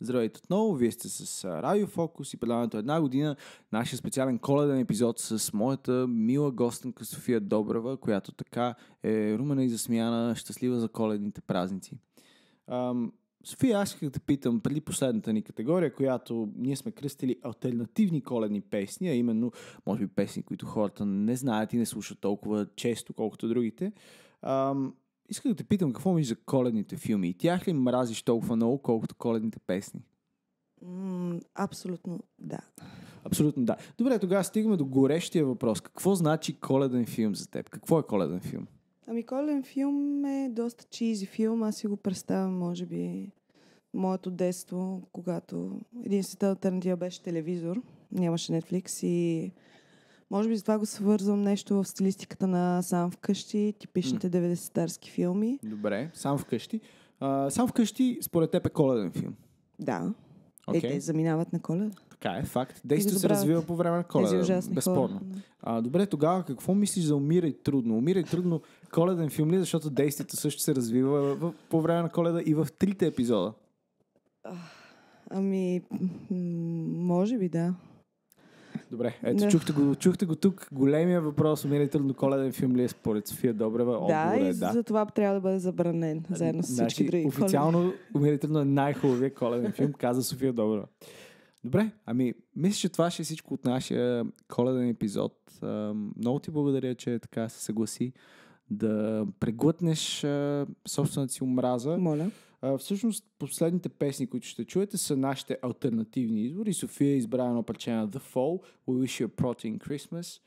Здравейте отново, вие сте с Радио Фокус и предаването една година, нашия специален коледен епизод с моята мила гостенка София Добрева, която така е румена и засмяна, щастлива за коледните празници. София, аз исках да питам преди последната ни категория, която ние сме кръстили алтернативни коледни песни, а именно, може би, песни, които хората не знаят и не слушат толкова често, колкото другите. Исках да те питам какво мислиш за коледните филми. И тях ли мразиш толкова много, колкото коледните песни? Абсолютно да. Абсолютно да. Добре, тогава стигаме до горещия въпрос. Какво значи коледен филм за теб? Какво е коледен филм? Коледен филм е доста чизи филм. Аз си го представям, може би, моето детство, когато единствената алтернатива беше телевизор. Нямаше Netflix и може би затова го свързвам нещо в стилистиката на Сам вкъщи, типичните 90-тарски филми. Добре, Сам вкъщи. Сам вкъщи, според теб е коледен филм? Да. Okay. Те заминават на Коледа. Така е, факт. Действието се развива по време на Коледа. Безспорно. Добре, тогава какво мислиш за Умирай трудно? Умирай трудно коледен филм ли, защото действието също се развива по време на Коледа и в 3 епизода? Може би да. Добре, ето чухте го тук. Големия въпрос, Умирай трудно коледен филм ли е според София Добрева? Да, за това трябва да бъде забранен, заедно с всички други. Официално Умирай трудно е най-хубавия коледен филм, каза София Добрева. Добре, мисля, че това ще е всичко от нашия коледен епизод. Много ти благодаря, че така се съгласи да преглътнеш собствената си омраза. Моля. Всъщност, последните песни, които ще чуете, са нашите алтернативни избори. София е избра едно парче на The Fall, We Wish You a Protein Christmas.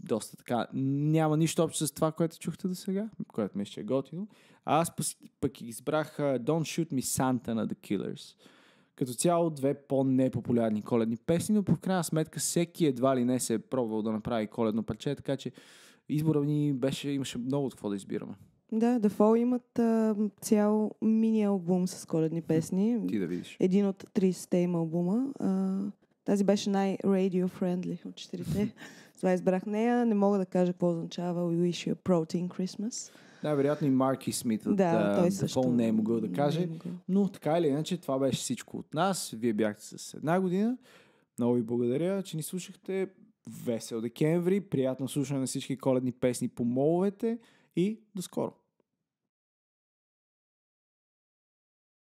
Доста така. Няма нищо общо с това, което чухте до сега, което мисля, че е готино. Аз пък избрах Don't Shoot Me Santa на The Killers. Като цяло 2 по-непопулярни коледни песни, но по крайна сметка всеки едва ли не се е пробвал да направи коледно парче, така че избора ни имаше много от какво да избираме. Да, The Fall имат цял мини-албум с коледни песни. Ти да видиш. Един от 30-те им албума. Тази беше най-radio-friendly от 4-те. Това избрах нея. Не мога да кажа какво означава We Wish You a Protein Christmas. Да, вероятно и Марки Смит от The Fall не е могъл да каже. Но така или иначе, това беше всичко от нас. Вие бяхте с една година. Много ви благодаря, че ни слушахте. Весел декември. Приятно слушане на всички коледни песни по моловете и до скоро.